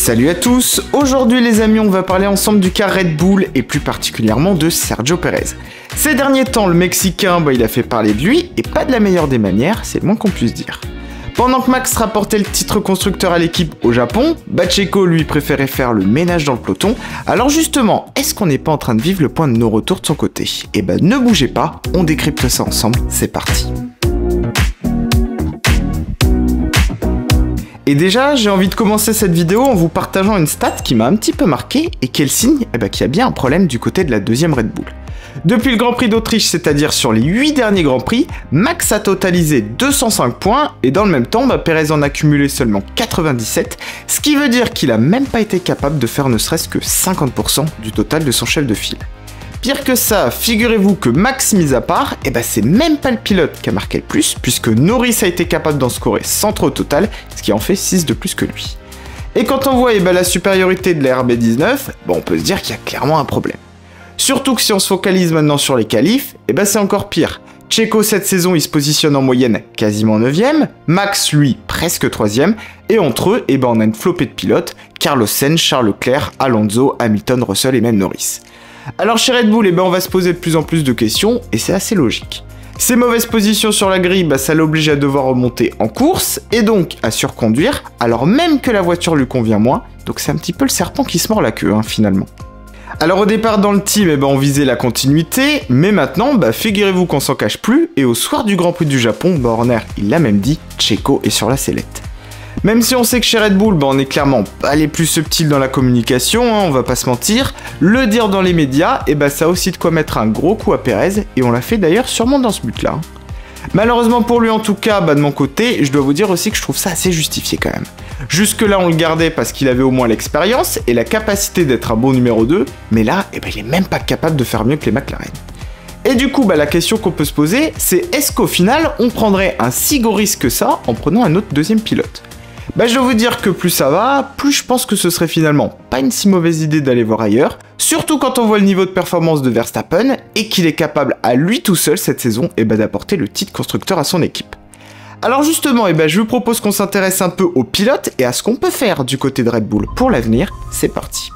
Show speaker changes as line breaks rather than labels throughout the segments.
Salut à tous, aujourd'hui les amis on va parler ensemble du cas Red Bull et plus particulièrement de Sergio Pérez. Ces derniers temps le Mexicain il a fait parler de lui et pas de la meilleure des manières, c'est le moins qu'on puisse dire. Pendant que Max rapportait le titre constructeur à l'équipe au Japon, Checo lui préférait faire le ménage dans le peloton. Alors justement, est-ce qu'on n'est pas en train de vivre le point de non-retour de son côté? Eh ben ne bougez pas, on décrypte ça ensemble, c'est parti. Et déjà, j'ai envie de commencer cette vidéo en vous partageant une stat qui m'a un petit peu marqué et qui est le signe qu'il y a bien un problème du côté de la deuxième Red Bull. Depuis le Grand Prix d'Autriche, c'est-à-dire sur les 8 derniers Grands Prix, Max a totalisé 205 points et dans le même temps, Pérez en a cumulé seulement 97, ce qui veut dire qu'il a même pas été capable de faire ne serait-ce que 50% du total de son chef de file. Pire que ça, figurez-vous que Max mis à part, c'est même pas le pilote qui a marqué le plus, puisque Norris a été capable d'en scorer 103 au total, ce qui en fait 6 de plus que lui. Et quand on voit la supériorité de la RB19, on peut se dire qu'il y a clairement un problème. Surtout que si on se focalise maintenant sur les qualifs, c'est encore pire. Checo cette saison il se positionne en moyenne quasiment 9ème, Max lui presque 3ème, et entre eux on a une flopée de pilotes, Carlos Sainz, Charles Leclerc, Alonso, Hamilton, Russell et même Norris. Alors chez Red Bull, on va se poser de plus en plus de questions, et c'est assez logique. Ces mauvaises positions sur la grille, ça l'oblige à devoir remonter en course, et donc à surconduire, alors même que la voiture lui convient moins, donc c'est un petit peu le serpent qui se mord la queue, finalement. Alors au départ dans le team, on visait la continuité, mais maintenant, figurez-vous qu'on s'en cache plus, et au soir du Grand Prix du Japon, Horner, il l'a même dit, Checo est sur la sellette. Même si on sait que chez Red Bull, on est clairement pas les plus subtils dans la communication, on va pas se mentir, le dire dans les médias, ça a aussi de quoi mettre un gros coup à Pérez, et on l'a fait d'ailleurs sûrement dans ce but-là. Malheureusement pour lui en tout cas, de mon côté, je dois vous dire aussi que je trouve ça assez justifié quand même. Jusque là on le gardait parce qu'il avait au moins l'expérience et la capacité d'être un bon numéro 2, mais là, il est même pas capable de faire mieux que les McLaren. Et du coup, la question qu'on peut se poser, c'est est-ce qu'au final, on prendrait un si gros risque que ça en prenant un autre deuxième pilote? Je dois vous dire que plus ça va, plus je pense que ce serait finalement pas une si mauvaise idée d'aller voir ailleurs, surtout quand on voit le niveau de performance de Verstappen et qu'il est capable à lui tout seul cette saison d'apporter le titre constructeur à son équipe. Alors justement, je vous propose qu'on s'intéresse un peu aux pilotes et à ce qu'on peut faire du côté de Red Bull pour l'avenir, c'est parti.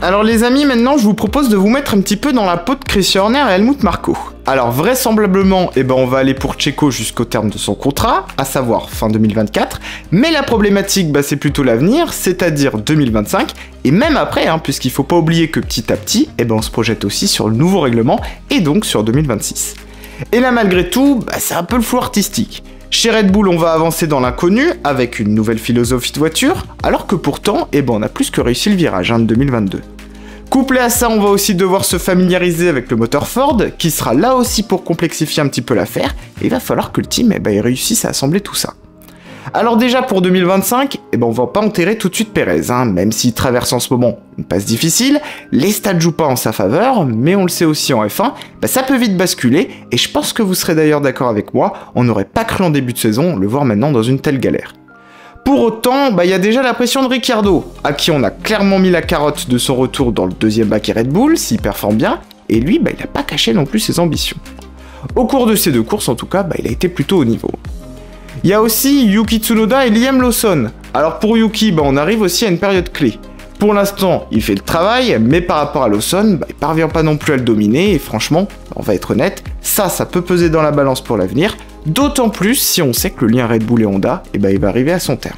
Alors les amis, maintenant je vous propose de vous mettre un petit peu dans la peau de Christian Horner et Helmut Marko. Alors vraisemblablement, on va aller pour Checo jusqu'au terme de son contrat, à savoir fin 2024, mais la problématique, c'est plutôt l'avenir, c'est-à-dire 2025, et même après, puisqu'il faut pas oublier que petit à petit, on se projette aussi sur le nouveau règlement, et donc sur 2026. Et là malgré tout, c'est un peu le flou artistique. Chez Red Bull, on va avancer dans l'inconnu, avec une nouvelle philosophie de voiture, alors que pourtant, on a plus que réussi le virage de 2022. Couplé à ça, on va aussi devoir se familiariser avec le moteur Ford, qui sera là aussi pour complexifier un petit peu l'affaire, et il va falloir que le team il réussisse à assembler tout ça. Alors déjà pour 2025, on va pas enterrer tout de suite Pérez, même s'il traverse en ce moment une passe difficile, les stats jouent pas en sa faveur, mais on le sait aussi en F1, ça peut vite basculer, et je pense que vous serez d'ailleurs d'accord avec moi, on n'aurait pas cru en début de saison le voir maintenant dans une telle galère. Pour autant, y a déjà la pression de Ricciardo, à qui on a clairement mis la carotte de son retour dans le deuxième baquet Red Bull, s'il performe bien, et lui, il n'a pas caché non plus ses ambitions. Au cours de ces deux courses, en tout cas, il a été plutôt au niveau. Il y a aussi Yuki Tsunoda et Liam Lawson. Alors pour Yuki, on arrive aussi à une période clé. Pour l'instant, il fait le travail, mais par rapport à Lawson, il parvient pas non plus à le dominer, et franchement, on va être honnête, ça peut peser dans la balance pour l'avenir, d'autant plus si on sait que le lien Red Bull et Honda, il va arriver à son terme.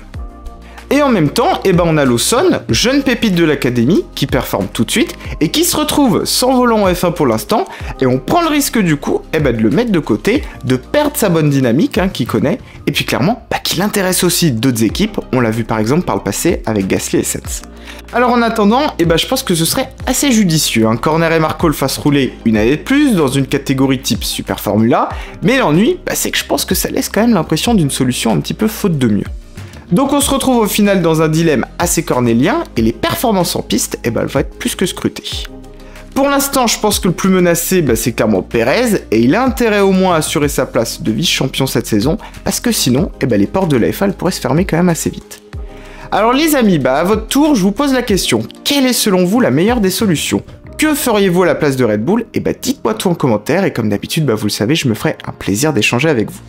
Et en même temps, on a Lawson, jeune pépite de l'académie, qui performe tout de suite, et qui se retrouve sans volant en F1 pour l'instant, et on prend le risque du coup, de le mettre de côté, de perdre sa bonne dynamique, qu'il connaît, et puis clairement, qu'il intéresse aussi d'autres équipes, on l'a vu par exemple par le passé avec Gasly et Sainz. Alors en attendant, je pense que ce serait assez judicieux, qu'Horner et Marko le fassent rouler une année de plus dans une catégorie type Super Formula, mais l'ennui, c'est que je pense que ça laisse quand même l'impression d'une solution un petit peu faute de mieux. Donc on se retrouve au final dans un dilemme assez cornélien, et les performances en piste, elles vont être plus que scrutées. Pour l'instant, je pense que le plus menacé, c'est clairement Pérez, et il a intérêt au moins à assurer sa place de vice-champion cette saison, parce que sinon, les portes de la F1 pourraient se fermer quand même assez vite. Alors les amis, à votre tour, je vous pose la question, quelle est selon vous la meilleure des solutions? Que feriez-vous à la place de Red Bull? Dites-moi tout en commentaire, et comme d'habitude, vous le savez, je me ferai un plaisir d'échanger avec vous.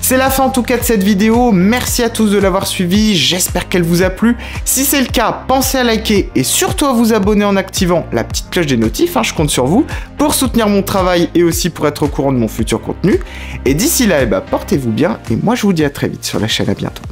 C'est la fin en tout cas de cette vidéo, merci à tous de l'avoir suivi, j'espère qu'elle vous a plu. Si c'est le cas, pensez à liker et surtout à vous abonner en activant la petite cloche des notifs, je compte sur vous pour soutenir mon travail et aussi pour être au courant de mon futur contenu. Et d'ici là, portez-vous bien et moi je vous dis à très vite sur la chaîne, à bientôt.